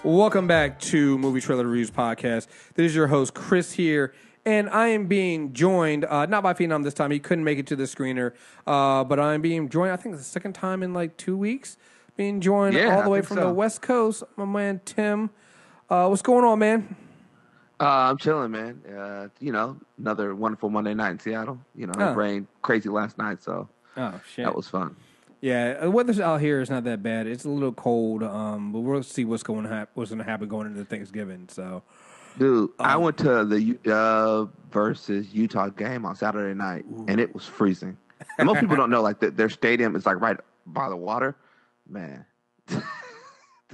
Welcome back to Movie Trailer Reviews Podcast. This is your host, Chris, here, and I am being joined, not by Phenom this time. He couldn't make it to the screener, but I'm being joined, I think it's the second time in like 2 weeks, being joined all the way from the West Coast, my man, Tim. What's going on, man? I'm chilling, man. Another wonderful Monday night in Seattle. It rained crazy last night, so shit, that was fun. Yeah, the weather out here is not that bad. It's a little cold, but we'll see what's going to happen going into Thanksgiving. So, dude, I went to the versus Utah game on Saturday night, and it was freezing. And most people don't know, like, their stadium is like right by the water. Man,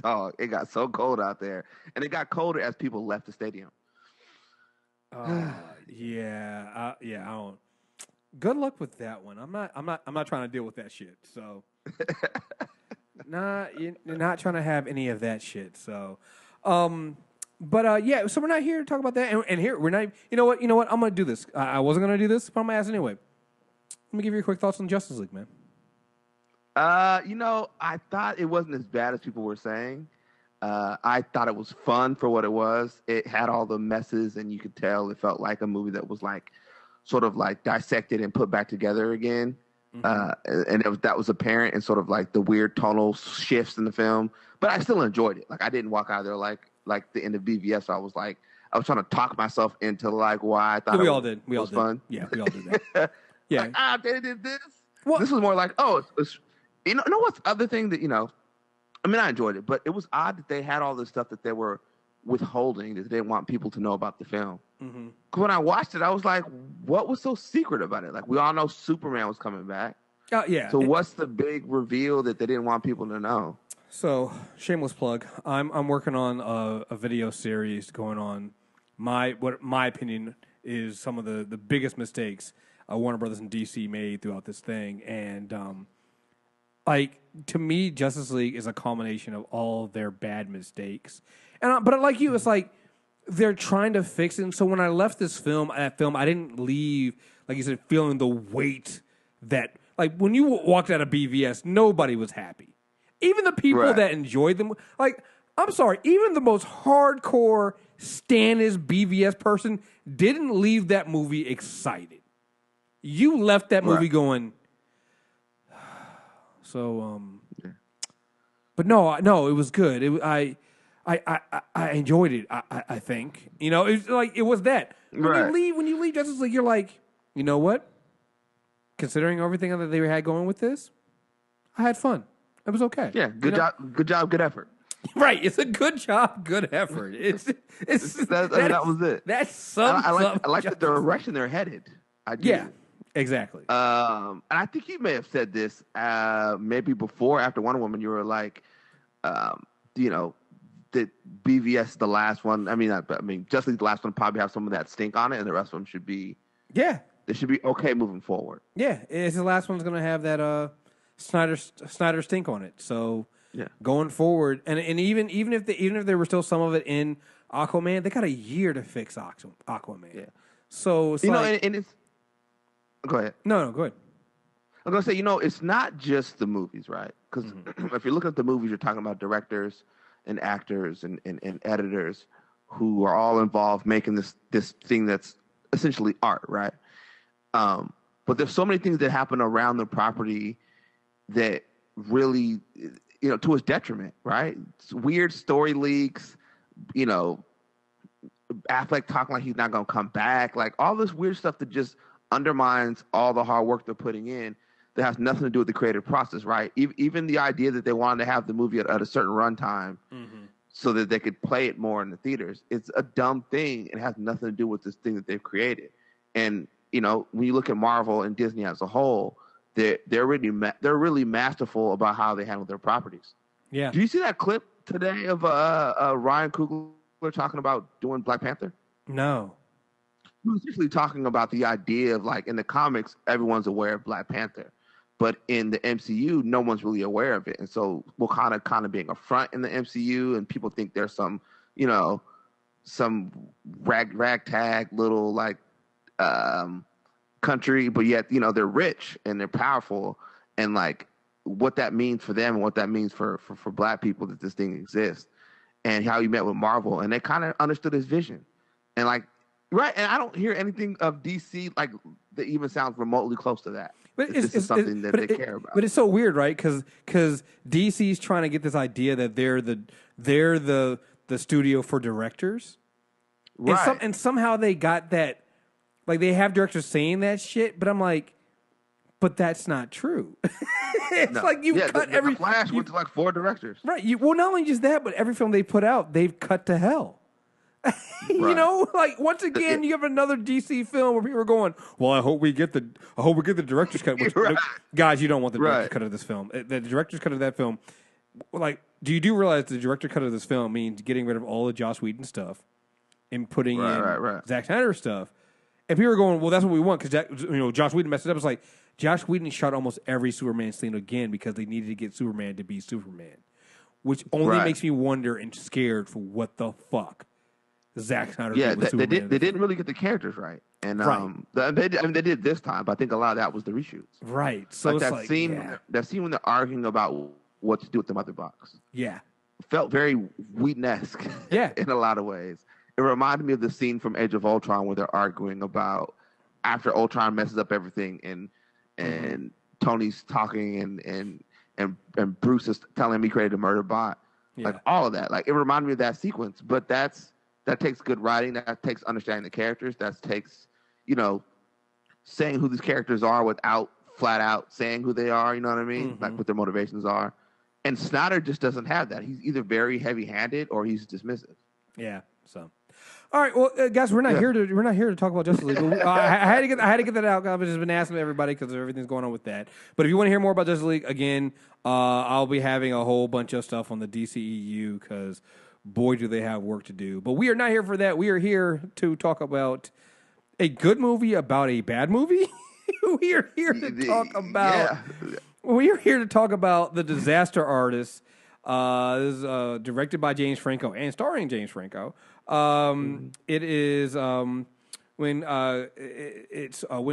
dog, it got so cold out there, and it got colder as people left the stadium. Yeah. I don't. Good luck with that one. I'm not trying to deal with that shit. So, you're not trying to have any of that shit. So, yeah. So we're not here to talk about that. And here we're not. You know what? I'm gonna do this. I wasn't gonna do this, but I'm gonna ask anyway. Let me give you your quick thoughts on Justice League, man. I thought it wasn't as bad as people were saying. I thought it was fun for what it was. It had all the messes, and you could tell it felt like a movie that was like sort of like dissected and put back together again. And that was apparent in sort of like the weird tonal shifts in the film. But I still enjoyed it. Like, I didn't walk out of there like the end of BVS. So I was trying to talk myself into like why I thought we it all did. We all was did. fun. Yeah, we all did that. Yeah. Like, they did this. Well, this was more like, it's you know what's the other thing that, I mean, I enjoyed it, but it was odd that they had all this stuff that they were withholding, that they didn't want people to know about the film. Because when I watched it, I was like, what was so secret about it? Like, we all know Superman was coming back. Yeah. So what's the big reveal that they didn't want people to know? So, shameless plug. I'm working on a video series going on what my opinion is some of the biggest mistakes Warner Brothers and DC made throughout this thing. And, to me, Justice League is a culmination of all of their bad mistakes. But like you, it's like they're trying to fix it. And so when I left that film, I didn't leave, like you said, feeling the weight that, like, when you walked out of BVS, nobody was happy. Even the people that enjoyed them, like, I'm sorry, even the most hardcore Stannis BVS person didn't leave that movie excited. You left that movie going, so, but no, it was good. I enjoyed it. I think, it's like, it was that when you leave Justice League, you're like, you know what? Considering everything that they had going with this, I had fun. It was okay. Yeah, good job, good effort. Right, it's a good job, good effort. That was it. That's something. I like the direction they're headed. I do. Yeah, exactly. And I think you may have said this maybe before, after Wonder Woman. You were like, that BVS, the last one. I mean, Justice League, the last one, probably have some of that stink on it, and the rest of them should be. Yeah. They should be okay moving forward. Yeah, it's the last one's going to have that Snyder stink on it. So going forward, and even if there were still some of it in Aquaman, they got a year to fix Aquaman. Yeah. So it's and it's. Go ahead. No, go ahead. I'm gonna say, it's not just the movies, right? Because if you're looking at the movies, you're talking about directors and actors and editors who are all involved making this thing that's essentially art, right? But there's so many things that happen around the property that really, to its detriment, right? It's weird story leaks, Affleck talking like he's not going to come back, like all this weird stuff that just undermines all the hard work they're putting in that has nothing to do with the creative process, right? Even the idea that they wanted to have the movie at a certain runtime so that they could play it more in the theaters, it's a dumb thing. It has nothing to do with this thing that they've created. And when you look at Marvel and Disney as a whole, they're really masterful about how they handle their properties. Yeah. Do you see that clip today of Ryan Coogler talking about doing Black Panther? No. He was usually talking about the idea of, like, in the comics, everyone's aware of Black Panther, but in the MCU, no one's really aware of it, and so Wakanda kind of being a front in the MCU, and people think there's some ragtag little like country, but yet they're rich and they're powerful, and like what that means for them and what that means for Black people that this thing exists. and how he met with Marvel, and they kind of understood his vision. And like, right, and I don't hear anything of DC like that even sounds remotely close to that. But this is something that they care about. But it's so weird, right? Because DC's trying to get this idea that they're the studio for directors, Right? And somehow they got that. Like they have directors saying that shit, but I'm like, but that's not true. It's like you cut every. The Flash went to like 4 directors. Right. Well, not only just that, but every film they put out, they've cut to hell. You know, like once again, you have another DC film where people are going, "Well, I hope we get the director's cut." Which, Right. Guys, you don't want the director's cut of this film. The director's cut of that film, like, do you realize the director cut of this film means getting rid of all the Joss Whedon stuff and putting in Zack Snyder stuff? And people are going, "Well, that's what we want," because Joss Whedon messed it up. It's like Joss Whedon shot almost every Superman scene again because they needed to get Superman to be Superman, which only makes me wonder and scared for what the fuck Zack Snyder did with Superman. They didn't really get the characters right, and they did this time, but I think a lot of that was the reshoots. Right. So like that scene when they're arguing about what to do with the mother box. Yeah. Felt very Whedon-esque. Yeah. In a lot of ways. It reminded me of the scene from Age of Ultron where they're arguing about after Ultron messes up everything and Tony's talking and Bruce is telling him he created a murder bot. Yeah. Like all of that. Like it reminded me of that sequence. But that takes good writing. That takes understanding the characters. That takes, saying who these characters are without flat out saying who they are. You know what I mean? Like what their motivations are. And Snyder just doesn't have that. He's either very heavy-handed or he's dismissive. Yeah. So, all right. Well, guys, we're not here to talk about Justice League. I had to get that out. I've just been asking everybody because everything's going on with that. But if you want to hear more about Justice League, again, I'll be having a whole bunch of stuff on the DCEU because boy, do they have work to do. But we are not here for that. We are here to talk about a good movie about a bad movie. We are here to talk about. Yeah. We are here to talk about The Disaster Artist. This is directed by James Franco and starring James Franco. It is when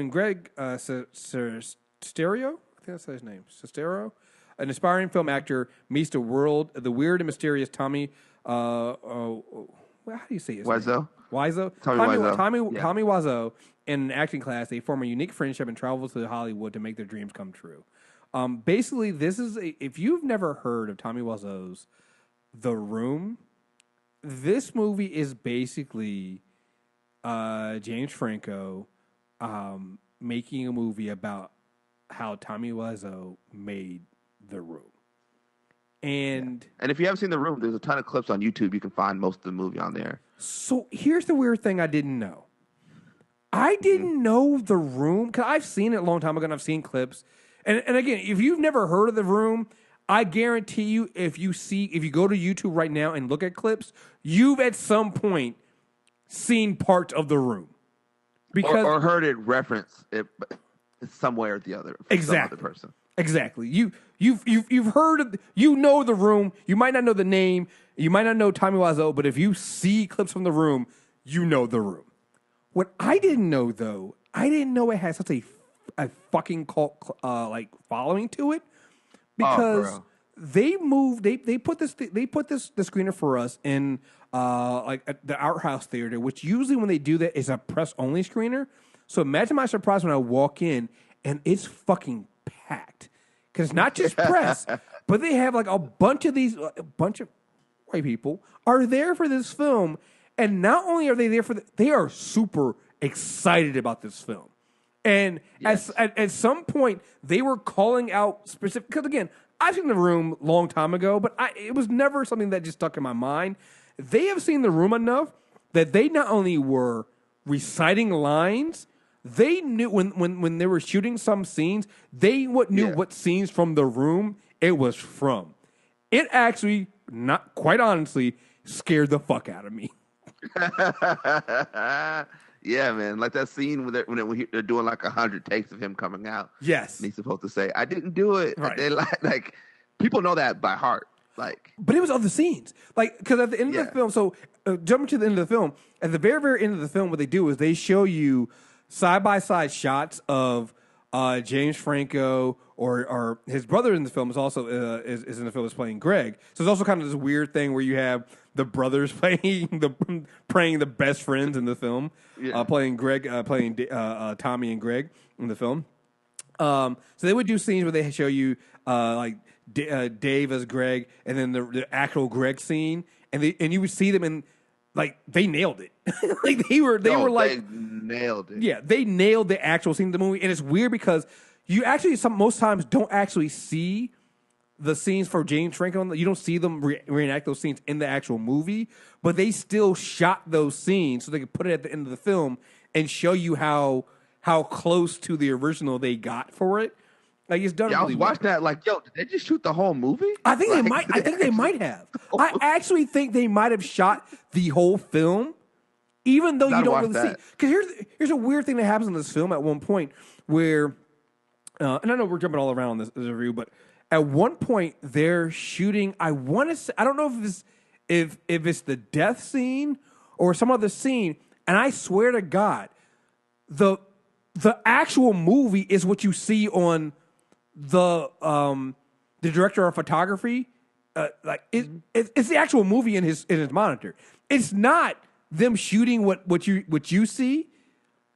Greg Sestero, I think that's his name, Sestero, an aspiring film actor, meets the weird and mysterious Tommy. How do you say his Wiseau? name? Wiseau? Tommy Wiseau. In an acting class, they form a unique friendship and travel to Hollywood to make their dreams come true. Basically, this is if you've never heard of Tommy Wiseau's The Room, this movie is basically James Franco making a movie about how Tommy Wiseau made The Room. And if you haven't seen The Room, there's a ton of clips on YouTube. You can find most of the movie on there. So here's the weird thing I didn't know. I didn't know The Room, because I've seen it a long time ago and I've seen clips. And again, if you've never heard of The Room, I guarantee you if you go to YouTube right now and look at clips, you've at some point seen parts of The Room. Because or heard it reference it some way or the other. Exactly. Some other person. Exactly. You've heard of, The Room. You might not know the name. You might not know Tommy Wiseau, but if you see clips from The Room, you know The Room. What I didn't know, though, it has such a fucking cult like following to it, because they put the screener for us in like at the Art House Theater, which usually when they do that is a press only screener. So imagine my surprise when I walk in and it's fucking packed, because it's not just press, but they have like a bunch of white people are there for this film. And not only are they there they are super excited about this film. And at some point, they were calling out specific, because again, I've seen The Room a long time ago, but it was never something that just stuck in my mind. They have seen The Room enough that they not only were reciting lines, they knew when they were shooting some scenes, they knew what scenes from The Room it was from. It actually, not quite honestly, scared the fuck out of me. Yeah, man. Like that scene when they're doing like 100 takes of him coming out. Yes. And he's supposed to say, "I didn't do it." Right. They like people know that by heart. Like, but it was other scenes. Like, because at the end of the film, so jumping to the end of the film, at the very, very end of the film, what they do is they show you side-by-side shots of James Franco or his brother in the film is also is in the film is playing Greg. So it's also kind of this weird thing where you have the brothers playing the best friends in the film, playing Greg, playing Tommy and Greg in the film. So they would do scenes where they show you Dave as Greg, and then the actual Greg scene, and you would see them in they nailed it. They were nailed it. Yeah, they nailed the actual scene of the movie, and it's weird because you actually most times don't actually see the scenes for James Franco. You don't see them reenact those scenes in the actual movie, but they still shot those scenes so they could put it at the end of the film and show you how close to the original they got for it. It's done. Yeah, really I was watching that. Did they just shoot the whole movie? I think they might. I think they might have. I actually think they might have shot the whole film, even though you don't really see. Because here's a weird thing that happens in this film at one point where, and I know we're jumping all around this review, but at one point they're shooting. I want to say, I don't know if it's the death scene or some other scene, and I swear to God, the actual movie is what you see on the director of photography. It's the actual movie in his monitor. It's not them shooting what you see.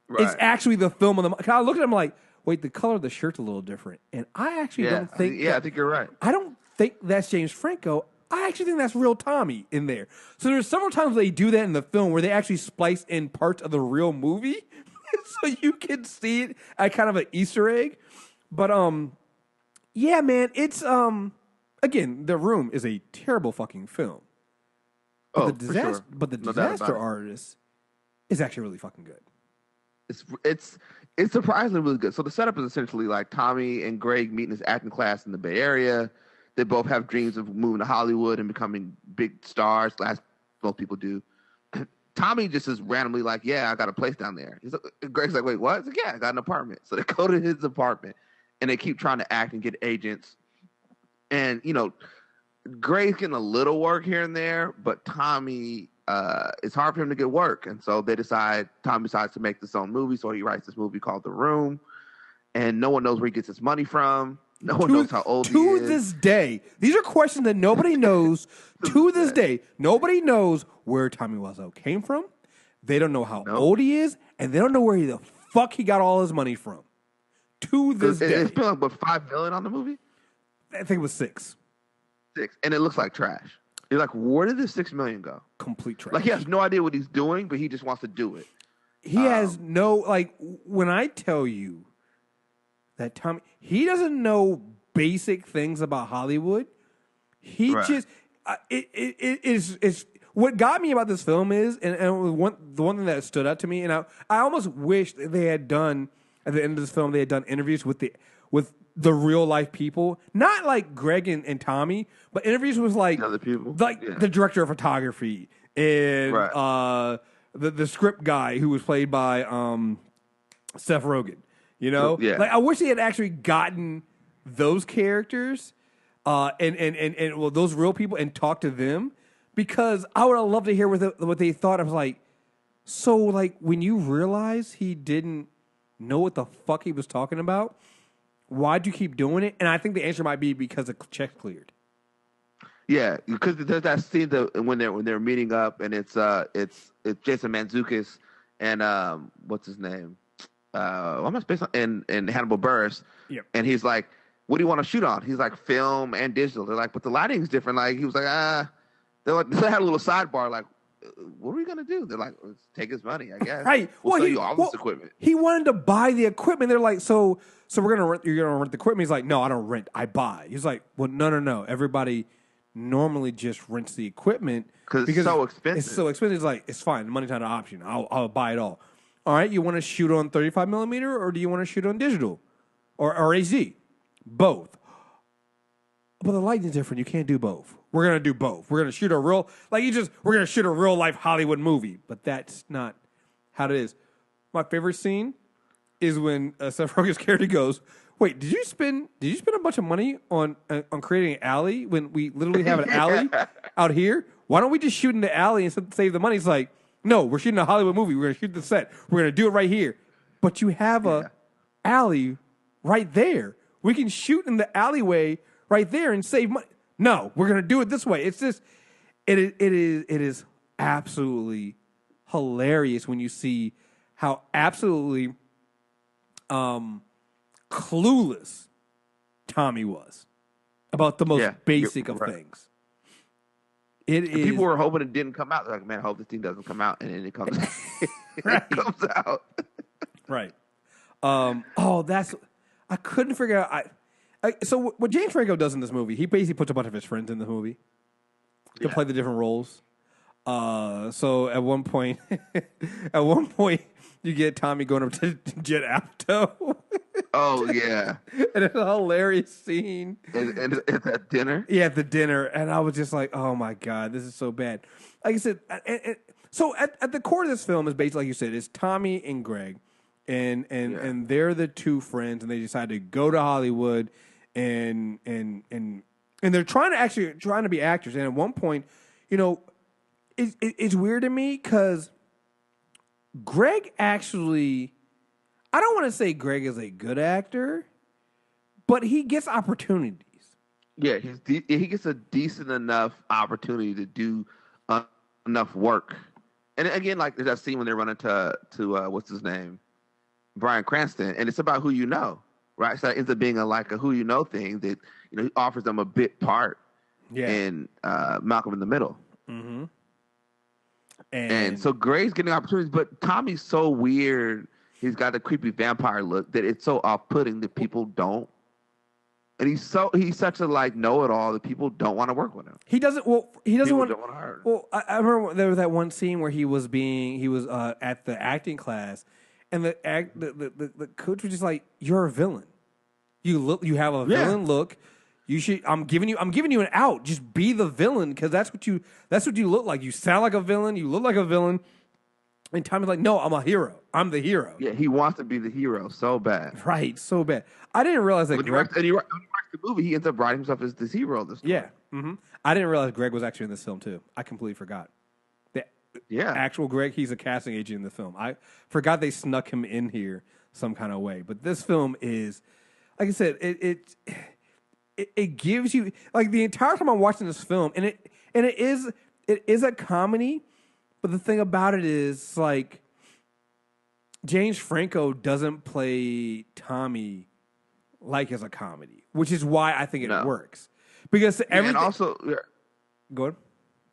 Right. It's actually the film of the. I look at him like, wait, the color of the shirt's a little different, and I actually don't think. I think you're right. I don't think that's James Franco. I actually think that's real Tommy in there. So there's several times they do that in the film where they actually splice in parts of the real movie, so you can see it at kind of an Easter egg. But yeah, man, it's again, The Room is a terrible fucking film. But the Disaster Artist is actually really fucking good. It's surprisingly really good. So the setup is essentially like Tommy and Greg meet in his acting class in the Bay Area. They both have dreams of moving to Hollywood and becoming big stars, as most people do. Tommy just is randomly like, yeah, I got a place down there. Greg's like, wait, what? He's like, yeah, I got an apartment. So they go to his apartment, and they keep trying to act and get agents. And, Greg's getting a little work here and there, but Tommy, it's hard for him to get work. And so Tommy decides to make this own movie. So he writes this movie called The Room. And no one knows where he gets his money from. No one knows how old he is. To this day, these are questions that nobody knows. To this day, nobody knows where Tommy Wiseau came from. They don't know how old he is, and they don't know where the fuck he got all his money from. To this day. It's been $5 million on the movie? I think it was 6. 6. And it looks like trash. You're like, where did this $6 million go? Complete trash. Like, he has no idea what he's doing, but he just wants to do it. He has when I tell you that Tommy, he doesn't know basic things about Hollywood. He just, it is what got me about this film is, and the one thing that stood out to me, and I almost wish they had done, at the end of this film, they had done interviews with the real life people, not like Greg and Tommy, but interviews with other people, the director of photography and the script guy who was played by Seth Rogen. I wish they had actually gotten those characters and those real people and talked to them, because I would have loved to hear what they thought. I was like, so when you realize he didn't know what the fuck he was talking about, why'd you keep doing it? And I think the answer might be because the check cleared. Yeah, because there's that scene when they're meeting up, and it's Jason Mantzoukas and what's his name? I'm not based on and Hannibal Buress. Yep. And he's like, what do you want to shoot on? He's like, film and digital. They're like, but the lighting's different. Like, he was like, They're like, they had a little sidebar, like, what are we gonna do? They're like, let's take his money, I guess. Right. We'll sell you all this equipment. He wanted to buy the equipment. They're like, so you're gonna rent the equipment. He's like, no, I don't rent, I buy. He's like, well, no. Everybody normally just rents the equipment because it's so expensive. It's so expensive. It's like, it's fine. The money's not an option. I'll buy it all. All right, you want to shoot on 35 millimeter, or do you want to shoot on digital, or AZ? Both. But the lighting's different. You can't do both. We're gonna do both. We're gonna shoot we're gonna shoot a real life Hollywood movie. But that's not how it is. My favorite scene is when Seth Rogen's character goes, "Wait, did you spend a bunch of money on creating an alley when we literally have an alley out here? Why don't we just shoot in the alley and save the money?" It's like, no, we're shooting a Hollywood movie. We're gonna shoot the set. We're gonna do it right here. But you have a alley right there. We can shoot in the alleyway right there and save money. No, we're going to do it this way. It's just, it is absolutely hilarious when you see how absolutely clueless Tommy was about the most basic of things. People were hoping it didn't come out. They're like, man, I hope this thing doesn't come out, and then it comes, it comes out. Right. I couldn't figure out. So what James Franco does in this movie, he basically puts a bunch of his friends in the movie to play the different roles. So at one point, you get Tommy going up to Judd Apatow. Oh yeah, and it's a hilarious scene. And at that dinner, at the dinner, and I was just like, oh my god, this is so bad. Like I said, so at the core of this film is basically, like you said, it's Tommy and Greg, and they're the two friends, and they decide to go to Hollywood, and they're trying to be actors, and at one point, it's weird to me because Greg actually, I don't want to say Greg is a good actor, but he gets opportunities. Yeah, he gets a decent enough opportunity to do enough work. And again, like there's that scene when they're running to what's his name, Bryan Cranston, and it's about who you know, right? So it ends up being a who you know thing that he offers them a bit part in Malcolm in the Middle. Mm-hmm. And so Greg's getting opportunities, but Tommy's so weird. He's got a creepy vampire look that it's so off-putting that people don't. And he's such a know-it-all that people don't want to work with him. He doesn't want to hire him. Well, I remember there was that one scene where he was at the acting class, and the coach was just like, "You're a villain. You have a villain look. You should. I'm giving you an out. Just be the villain because that's what you look like. You sound like a villain. You look like a villain." And Tommy's like, "No, I'm a hero. I'm the hero." Yeah, he wants to be the hero so bad. Right, so bad. I didn't realize that. When he writes the movie, he ends up writing himself as this hero. Yeah. Mm-hmm. I didn't realize Greg was actually in this film too. I completely forgot. Actual Greg, he's a casting agent in the film. I forgot they snuck him in here some kind of way. But this film is, like I said, it gives you like the entire time I'm watching this film, and it is a comedy. But the thing about it is, like, James Franco doesn't play Tommy like as a comedy, which is why I think it works. Because everything. And also, go ahead.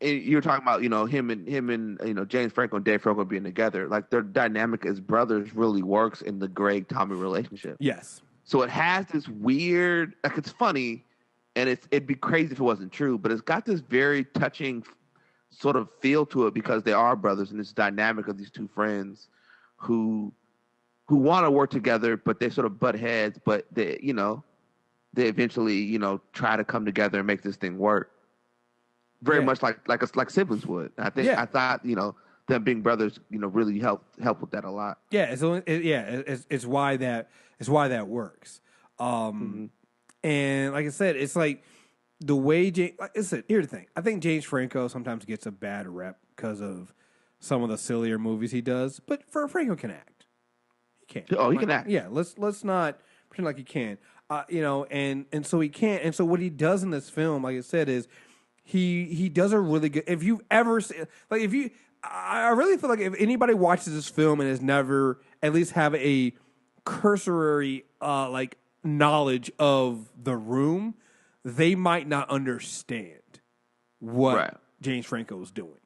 And you're talking about him and James Franco and Dave Franco being together. Like their dynamic as brothers really works in the Greg Tommy relationship. Yes. So it has this weird, like it's funny, and it'd be crazy if it wasn't true, but it's got this very touching sort of feel to it because they are brothers and this dynamic of these two friends who want to work together, but they sort of butt heads, but they eventually, try to come together and make this thing work. Very much like siblings would. I thought, them being brothers, really help with that a lot. Yeah. It's why that works. And like I said, it's like, the way like I said, here's the thing. I think James Franco sometimes gets a bad rep because of some of the sillier movies he does. But Franco can act. He can. Oh, he can act. Yeah, let's not pretend like he can. And so he can't. And so what he does in this film, like I said, is he does a really good. If you've ever seen, I really feel like if anybody watches this film and has never at least have a cursory knowledge of The Room, they might not understand what James Franco is doing.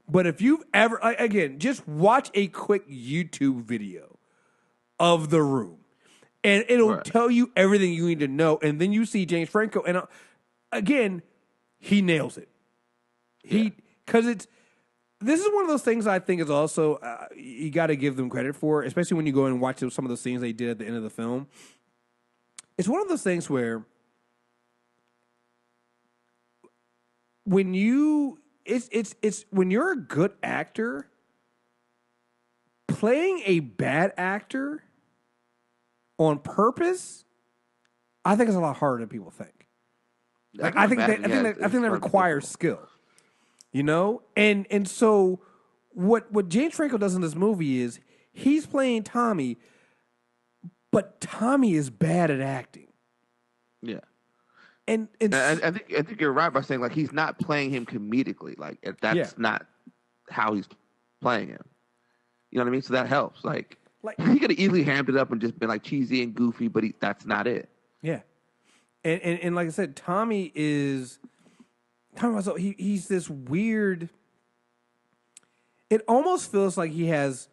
But if you've ever, again, just watch a quick YouTube video of The Room, and it'll tell you everything you need to know. And then you see James Franco, and again, he nails it. Because this is one of those things I think is also, you got to give them credit for, especially when you go and watch some of the scenes they did at the end of the film. It's one of those things where, when when you're a good actor, playing a bad actor on purpose, I think is a lot harder than people think. I think that requires skill. And so what James Franco does in this movie is he's playing Tommy, but Tommy is bad at acting. Yeah. And I think you're right by saying like he's not playing him comedically. Like that's not how he's playing him. You know what I mean? So that helps. Like he could have easily hammed it up and just been like cheesy and goofy, but that's not it. Yeah. And like I said, Tommy Wiseau, he's this weird. It almost feels like he has,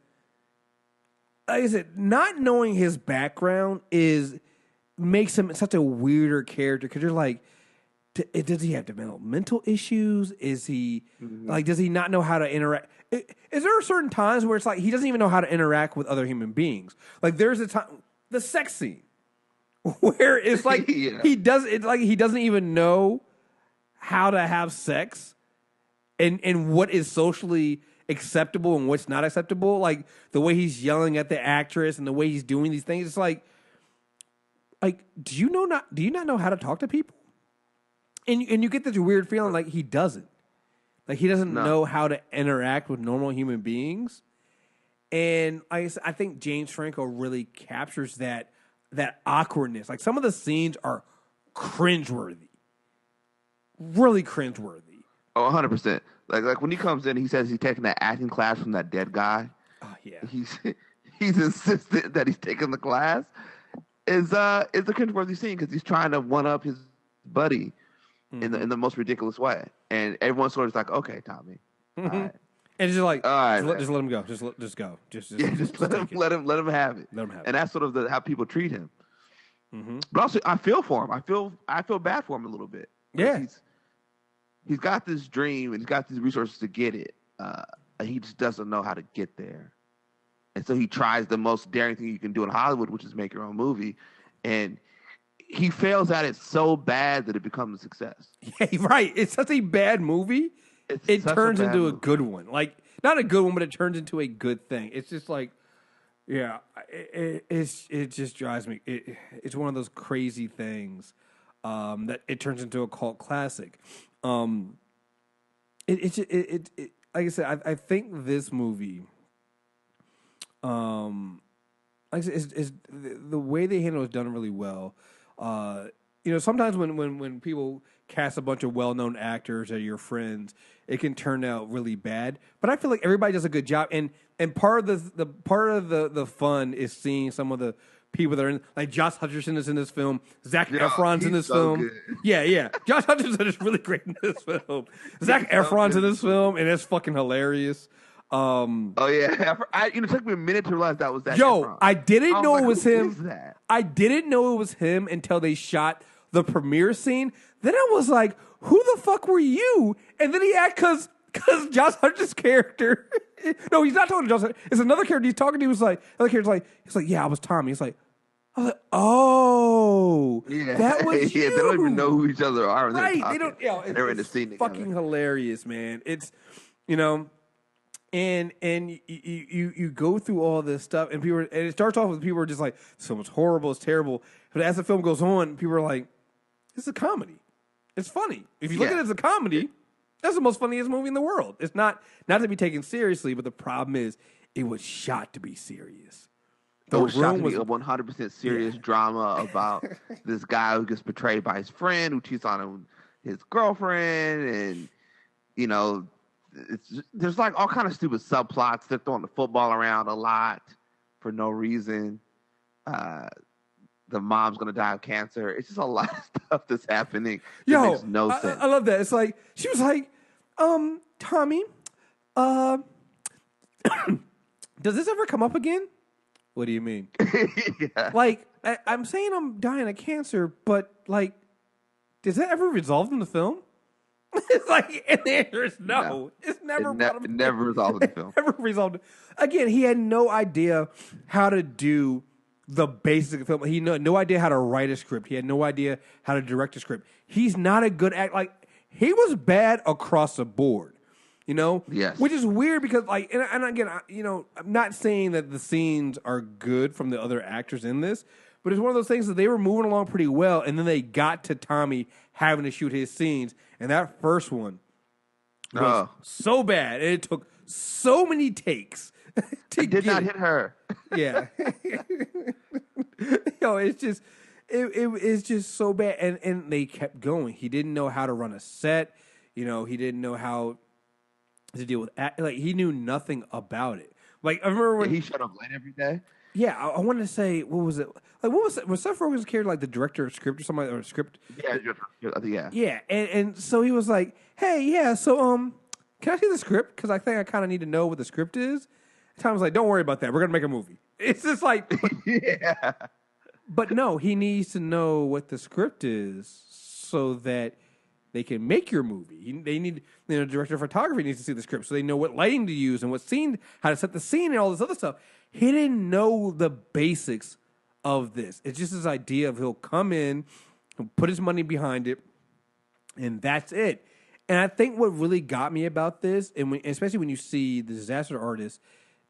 like I said, not knowing his background makes him such a weirder character because you're like, does he have developmental issues? Is he like, does he not know how to interact? Is there certain times where it's like he doesn't even know how to interact with other human beings? Like there's a time, the sex scene, where it's like he doesn't even know how to have sex and what is socially acceptable and what's not acceptable. Like the way he's yelling at the actress and the way he's doing these things, it's like do you not know how to talk to people? And you get this weird feeling like he doesn't. Like he doesn't know how to interact with normal human beings. And I think James Franco really captures that awkwardness. Like some of the scenes are cringeworthy. Really cringeworthy. Oh, 100%. Like when he comes in, he says he's taking that acting class from that dead guy. Oh yeah. He's insistent that he's taking the class. It's a cringeworthy scene because he's trying to one up his buddy in the most ridiculous way, and everyone's sort of like, "Okay, Tommy." All right. And it's just like, all right, just let him go. Just go. Just let him have it. Let him have it. And that's sort of how people treat him. Mm-hmm. But also, I feel for him. I feel bad for him a little bit. Yeah. He's got this dream and he's got these resources to get it. And he just doesn't know how to get there. And so he tries the most daring thing you can do in Hollywood, which is make your own movie. And he fails at it so bad that it becomes a success. Yeah, right. It's such a bad movie. It turns into a good one. Like, not a good one, but it turns into a good thing. It's just like, yeah, it just drives me. It's one of those crazy things that it turns into a cult classic. Like I said, I think this movie, like I said, is the way they handle it is done really well. Sometimes when people cast a bunch of well-known actors or your friends, it can turn out really bad. But I feel like everybody does a good job, and part of the fun is seeing some of the people that are in, like Josh Hutcherson is in this film. Zac Efron's in this film. Good. Yeah. Josh Hutcherson is really great in this film. Zac Efron's in this film, and it's fucking hilarious. Oh yeah, it took me a minute to realize that was that. Yo, I didn't know it was him. I didn't know it was him until they shot the premiere scene. Then I was like, "Who the fuck were you?" And then he acted because Josh Hutcherson's character. No, he's not talking to Josh Hutcherson. It's another character he's talking to. He's like, "Yeah, I was Tommy." I was like, "Oh, yeah, that was you." Yeah, they don't even know who each other are. Right? They don't. They're in the scene together. Fucking hilarious, man. It's And you go through all this stuff, and it starts off with people are just like, "This film is horrible, it's terrible." But as the film goes on, people are like, "This is a comedy. It's funny. If you look at it as a comedy, that's the most funniest movie in the world. It's not to be taken seriously, but the problem is, it was shot to be serious. It was shot to be a 100% serious drama about this guy who gets betrayed by his friend, who cheats on his girlfriend, and there's like all kind of stupid subplots. They're throwing the football around a lot for no reason. The mom's gonna die of cancer. It's just a lot of stuff that's happening. It makes no sense. I love that. It's like she was like, Tommy, does this ever come up again? What do you mean? Yeah. Like I'm saying I'm dying of cancer, but like, does that ever resolve in the film? It's like, and the answer is no. It's never never resolved in the film. Never resolved. Again, he had no idea how to do the basic film. He had no idea how to write a script. He had no idea how to direct a script. He's not a good actor. Like, he was bad across the board. Yes. Which is weird because, like, and again, I'm not saying that the scenes are good from the other actors in this, but it's one of those things that they were moving along pretty well, and then they got to Tommy having to shoot his scenes, and that first one was so bad, and it took so many takes. It did not hit her. Yeah. It's just it's just so bad, and they kept going. He didn't know how to run a set. He didn't know how to deal with like he knew nothing about it. Like I remember when he showed up late every day. Yeah, I wanted to say what was it? Like what was it? Was Seth Rogen's character like the director of script or somebody or script? Yeah. Yeah, and so he was like, "Hey, yeah, so can I see the script? Because I think I kind of need to know what the script is." Tom was like, "Don't worry about that. We're gonna make a movie." It's just like, Yeah. but no, he needs to know what the script is so that they can make your movie. They need, director of photography needs to see the script so they know what lighting to use and what scene, how to set the scene and all this other stuff. He didn't know the basics of this. It's just this idea of he'll come in, he'll put his money behind it, and that's it. And I think what really got me about this, and especially when you see the disaster artist,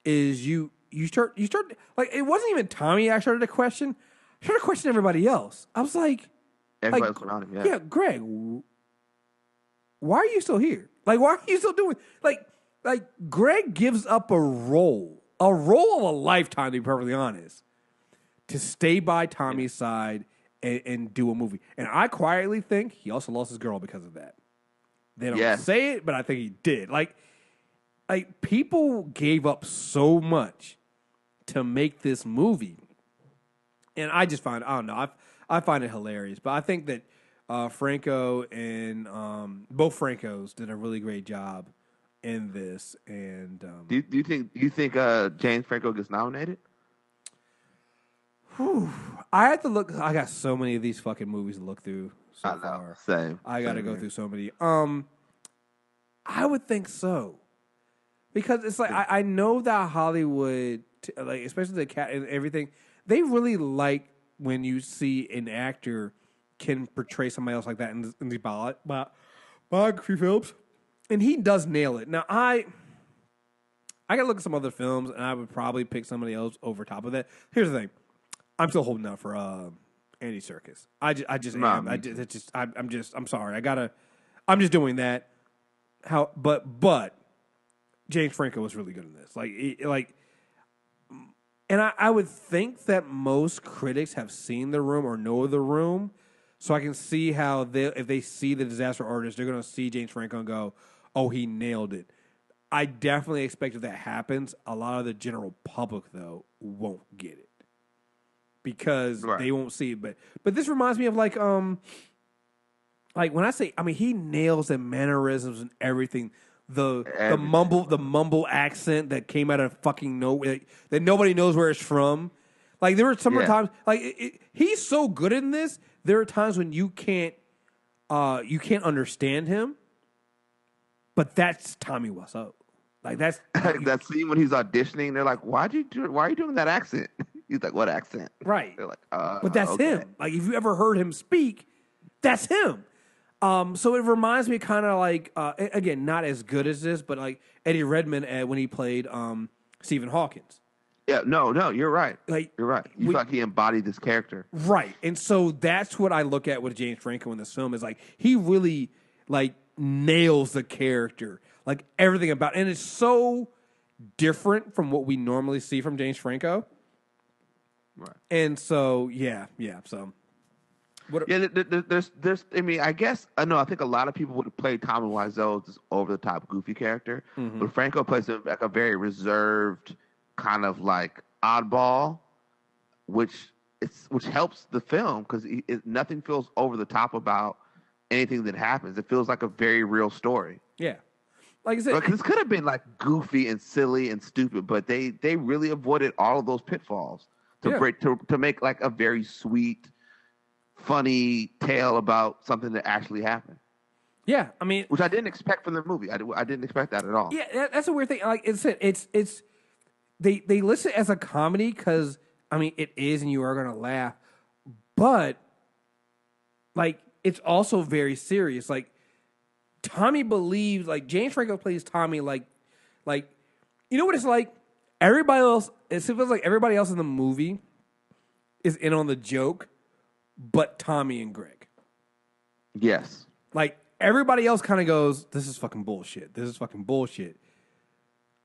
is you start like it wasn't even Tommy I started to question. I started to question everybody else. I was like, everybody else around him. Yeah, Greg, why are you still here? Like, why are you still doing like Greg gives up a role of a lifetime, to be perfectly honest, to stay by Tommy's side and do a movie. And I quietly think he also lost his girl because of that. They don't say it, but I think he did. Like people gave up so much to make this movie, and I just find I find it hilarious. But I think that Franco and both Francos did a really great job in this. And do you think James Franco gets nominated? I have to look. I got so many of these fucking movies to look through so far. Same. I got to go through so many. I would think so, because it's like I know that Hollywood, like especially the cat and everything, they really like when you see an actor can portray somebody else like that in these biography films, and he does nail it. Now I gotta look at some other films, and I would probably pick somebody else over top of that. Here's the thing: I'm still holding out for Andy Serkis. I just am. I'm sorry. I'm just doing that. But James Franco was really good in this. And I would think that most critics have seen The Room or know The Room, so I can see how if they see the disaster artist, they're going to see James Franco and go, "Oh, he nailed it." I definitely expect if that happens, a lot of the general public though won't get it because they won't see it. But this reminds me of like when I say, I mean, he nails the mannerisms and everything. The mumble accent that came out of fucking nowhere that nobody knows where it's from. Like there were some times, like he's so good in this. There are times when you can't understand him, but that's Tommy Wiseau. Like that's that scene when he's auditioning. They're like, "Why are you doing that accent?" He's like, "What accent?" Right. They're like, "But that's him." Like if you ever heard him speak, that's him. So it reminds me kind of like again, not as good as this, but like Eddie Redmayne when he played Stephen Hawkins. Yeah, no, you're right. Like you're right. You feel like he embodied this character, right? And so that's what I look at with James Franco in this film is like he really like nails the character, like everything about, and it's so different from what we normally see from James Franco. Right. And so so. There's. I mean, I guess I know. I think a lot of people would have played Tommy Wiseau as this over the top, goofy character, but Franco plays him like a very reserved, kind of like oddball, which helps the film because nothing feels over the top about anything that happens. It feels like a very real story. Yeah, like I said, this could have been like goofy and silly and stupid, but they really avoided all of those pitfalls to make like a very sweet, funny tale about something that actually happened. Yeah, I mean, which I didn't expect from the movie. I didn't expect that at all. Yeah, that's a weird thing. Like it's they list it as a comedy because I mean it is, and you are gonna laugh, but like it's also very serious. Like Tommy believes, like James Franco plays Tommy, like you know what it's like. Everybody else, it feels like everybody else in the movie is in on the joke. But Tommy and Greg. Yes. Like, everybody else kind of goes, this is fucking bullshit. This is fucking bullshit.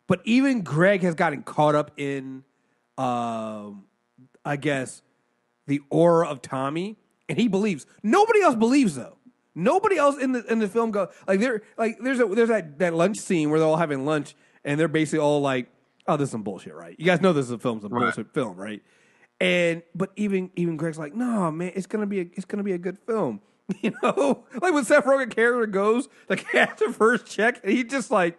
But even Greg has gotten caught up in, I guess, the aura of Tommy, and he believes. Nobody else believes though. Nobody else in the film go like there's that lunch scene where they're all having lunch and they're basically all like, oh, this is some bullshit, right? You guys know this is a bullshit film, right? But even Greg's like, no, man, it's gonna be a good film. You know, like when Seth Rogen character goes like after first check, and he just like,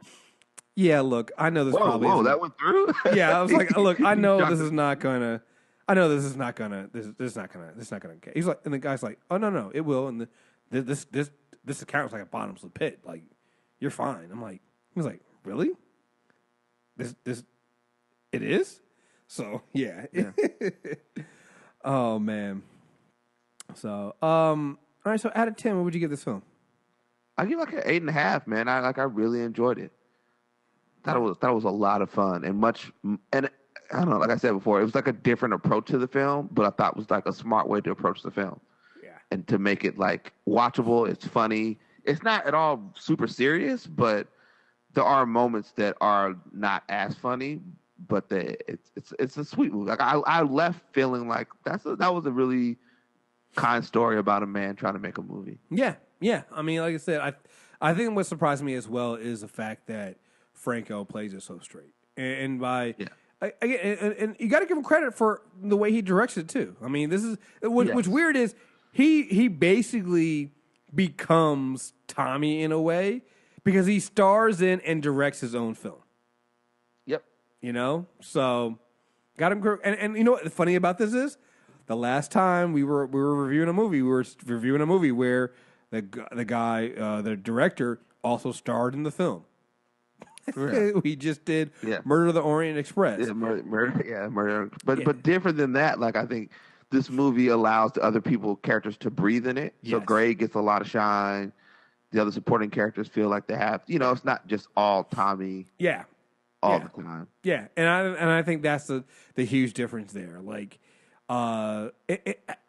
yeah, look, I know this probably isn't. That went through. Yeah, I was like, look, I know this is not gonna. This is not gonna. He's like, and the guy's like, oh no, it will. And this account is like a bottomless pit. Like, you're fine. I'm like, he was like, really? This it is. So yeah. Oh man. So all right. So out of 10, what would you give this film? I give like an 8.5. Man, I really enjoyed it. Thought it was a lot of fun and I don't know. Like I said before, it was like a different approach to the film, but I thought it was like a smart way to approach the film. Yeah. And to make it like watchable, it's funny. It's not at all super serious, but there are moments that are not as funny. But it's a sweet movie. Like I left feeling like that was a really kind story about a man trying to make a movie. Yeah. I mean, like I said, I think what surprised me as well is the fact that Franco plays it so straight, and and you got to give him credit for the way he directs it too. I mean, this is what's weird is he basically becomes Tommy in a way because he stars in and directs his own film. Yep. You know, so got him. And you know what the funny about this is? The last time we were reviewing a movie, where the guy, the director, also starred in the film. Yeah. We just did Murder of the Orient Express. Yeah, murder. But different than that, like I think this movie allows the other characters to breathe in it. Yes. So Greg gets a lot of shine. The other supporting characters feel like they have, it's not just all Tommy. Yeah. All the time. Yeah, and I think that's the huge difference there. Like, I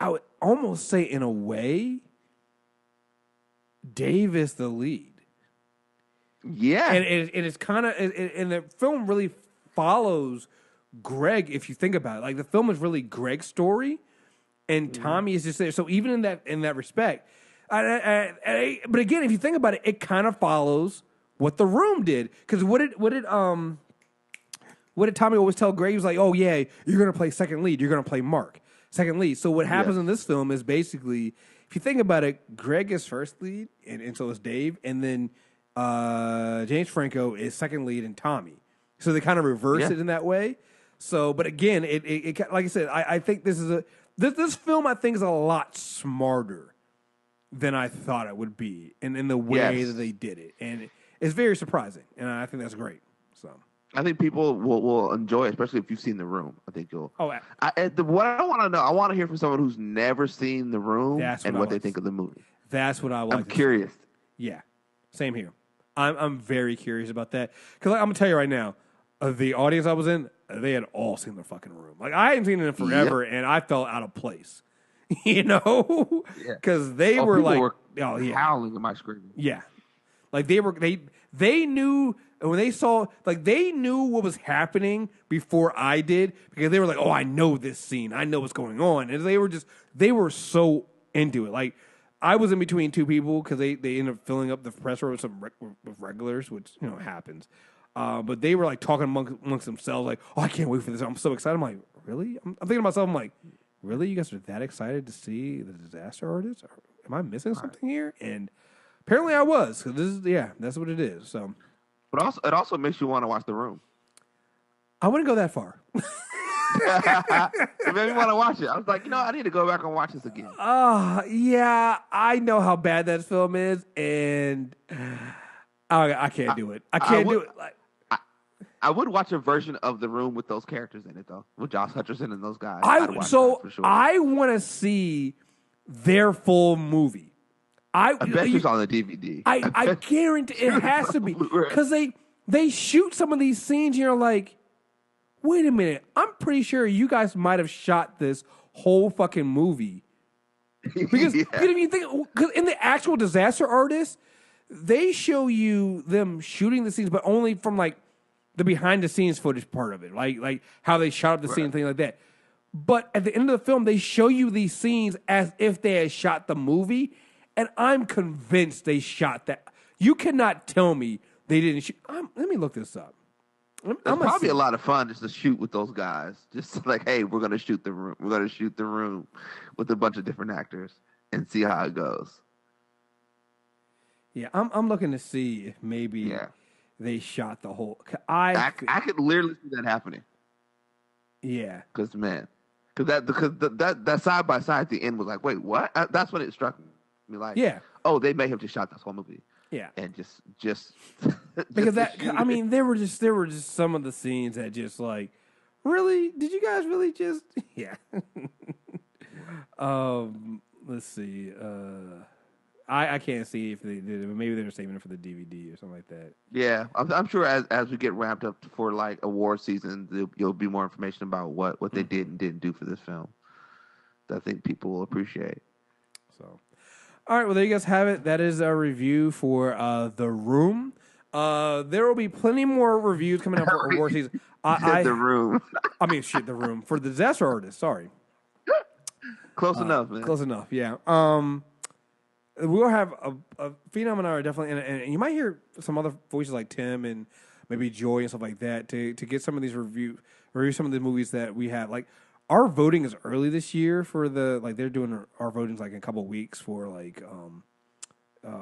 would almost say in a way, Dave is the lead. Yeah, and it's kind of and the film really follows Greg if you think about it. Like the film is really Greg's story, and Tommy is just there. So even in that respect, but again, if you think about it, it kind of follows what The Room did. Because what did Tommy always tell Greg? He was like, "Oh yeah, you're gonna play second lead. You're gonna play Mark second lead." So what happens in this film is basically, if you think about it, Greg is first lead, and so is Dave, and then James Franco is second lead and Tommy. So they kind of reverse it in that way. So, but again, it like I said, I think this film I think is a lot smarter than I thought it would be, in the way that they did it, and it's very surprising, and I think that's great. So I think people will enjoy it, especially if you've seen The Room. I think you'll. Oh, what I want to know, I want to hear from someone who's never seen The Room and what they think of the movie. That's what I like. I'm curious. Yeah, same here. I'm very curious about that because I'm gonna tell you right now, the audience I was in, they had all seen The fucking Room. Like I hadn't seen it in forever, and I felt out of place. Because they were like, howling at my screen. Yeah, like they knew when they saw, like they knew what was happening before I did because they were like, oh, I know this scene, I know what's going on, and they were so into it. Like I was in between two people because they ended up filling up the press row with with regulars, which happens. But they were like talking amongst themselves, like, oh, I can't wait for this. I'm so excited. I'm like, really? I'm thinking to myself, I'm like, really? You guys are that excited to see The Disaster Artist? Or am I missing something here? And apparently I was. Because that's what it is. So, but it also makes you want to watch The Room. I wouldn't go that far. It made me want to watch it. I was like, I need to go back and watch this again. Yeah, I know how bad that film is, and I can't do it. I can't do it. I would watch a version of The Room with those characters in it, though, with Josh Hutcherson and those guys. I want to see their full movie. I bet it's on the DVD. I guarantee it has to be because they shoot some of these scenes, and you're like, wait a minute, I'm pretty sure you guys might have shot this whole fucking movie. Because if you think, because in the actual Disaster Artist, they show you them shooting the scenes, but only from like the behind the scenes footage part of it, like how they shot up the scene, thing like that. But at the end of the film, they show you these scenes as if they had shot the movie, and I'm convinced they shot that. You cannot tell me they didn't shoot. Let me look this up. It's probably a lot of fun just to shoot with those guys. Just like, hey, we're gonna shoot the room. We're gonna shoot the room with a bunch of different actors and see how it goes. Yeah, I'm looking to see if maybe they shot the whole. I could literally see that happening. Yeah, because that side by side at the end was like, wait, what? That's when it struck me. Like, oh, they may have just shot this whole movie. Yeah, and just because there were just some of the scenes that just like, really, did you guys really just let's see. I can't see if they did it, but maybe they were saving it for the DVD or something like that. Yeah, I'm sure as we get ramped up for like award season, there'll be more information about what they did and didn't do for this film that I think people will appreciate. So, all right, well, there you guys have it. That is our review for The Room. There will be plenty more reviews coming up for award season. The Room. The Room for the Disaster Artist. Sorry. Close enough, man. Close enough. Yeah. We'll have a Phenom and I are definitely, and you might hear some other voices like Tim and maybe Joy and stuff like that to get some of these review some of the movies that we have. Like, our voting is early this year for they're doing our voting's like in a couple of weeks for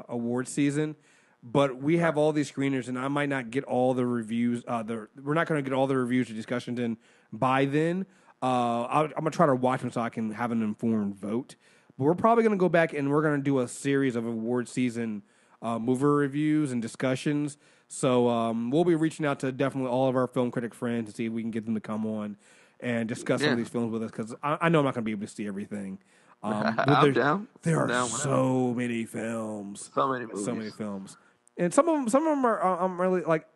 award season, but we have all these screeners, and I might not get all the reviews. We're not going to get all the reviews or discussions in by then. I'm gonna try to watch them so I can have an informed vote. But we're probably going to go back and we're going to do a series of award season movie reviews and discussions. So we'll be reaching out to definitely all of our film critic friends to see if we can get them to come on and discuss some of these films with us, because I know I'm not going to be able to see everything. I'm down. There are so many films. So many movies. So many films. And some of them are I'm really like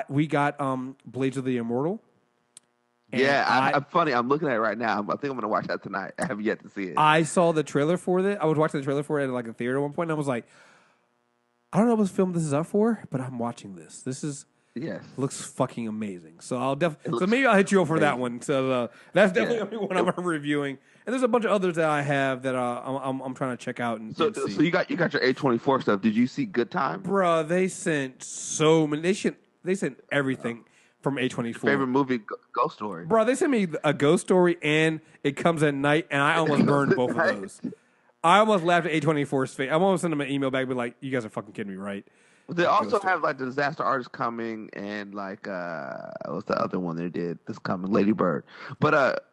we got Blades of the Immortal. I'm funny. I'm looking at it right now. I think I'm going to watch that tonight. I have yet to see it. I saw the trailer for it. I was watching the trailer for it at like a theater at one point, and I was like, I don't know what film this is up for, but I'm watching this. This is looks fucking amazing. So I'll maybe I'll hit you up for that one. So that's definitely one I'm reviewing. And there's a bunch of others that I have that I'm trying to check out and so see. So you got your A24 stuff. Did you see Good Time? Bruh, they sent so many. They sent everything. From A24. Favorite movie, Ghost Story. Bro, they sent me a Ghost Story and It Comes at Night, and I almost burned both of those. I almost laughed at A24's face. I almost sent them an email back and be like, you guys are fucking kidding me, right? They also have like the Disaster Artist coming and like what's the other one they did that's coming? Lady Bird. But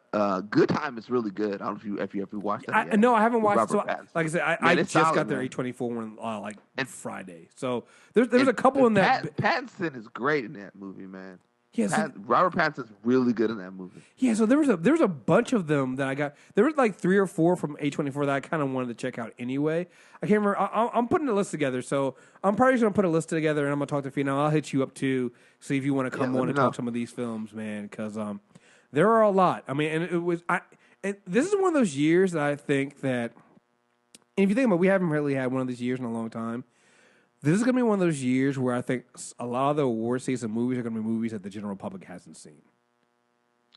Good Time is really good. I don't know if you ever watched that yet. No, I haven't watched it. So, like I said, I just solid, got their A24 one Friday. So there's a couple in that. Pattinson is great in that movie, man. Yeah, Robert Pattinson's really good in that movie. Yeah, so there was a bunch of them that I got. There was like 3 or 4 from A24 that I kind of wanted to check out anyway. I can't remember. I'm putting a list together, so I'm probably just gonna put a list together, and I'm gonna talk to Fina. I'll hit you up too, see if you want to come on and talk some of these films, man, because there are a lot. I mean, and this is one of those years that I think that, and if you think about it, we haven't really had one of these years in a long time. This is going to be one of those years where I think a lot of the award season movies are going to be movies that the general public hasn't seen.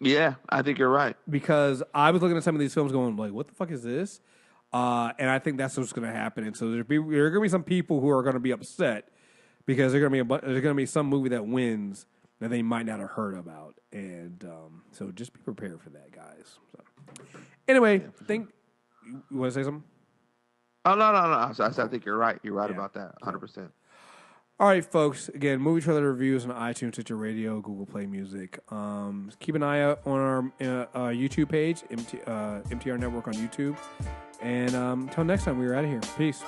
Yeah, I think you're right. Because I was looking at some of these films going, like, what the fuck is this? And I think that's what's going to happen. And so there are going to be some people who are going to be upset because there's going to be some movie that wins that they might not have heard about. And so just be prepared for that, guys. So, anyway, you want to say something? Oh, no. I think you're right. You're right about that, 100%. All right, folks. Again, movie trailer reviews on iTunes, Stitcher Radio, Google Play Music. Keep an eye out on our YouTube page, MTR Network on YouTube. And until next time, we're out of here. Peace.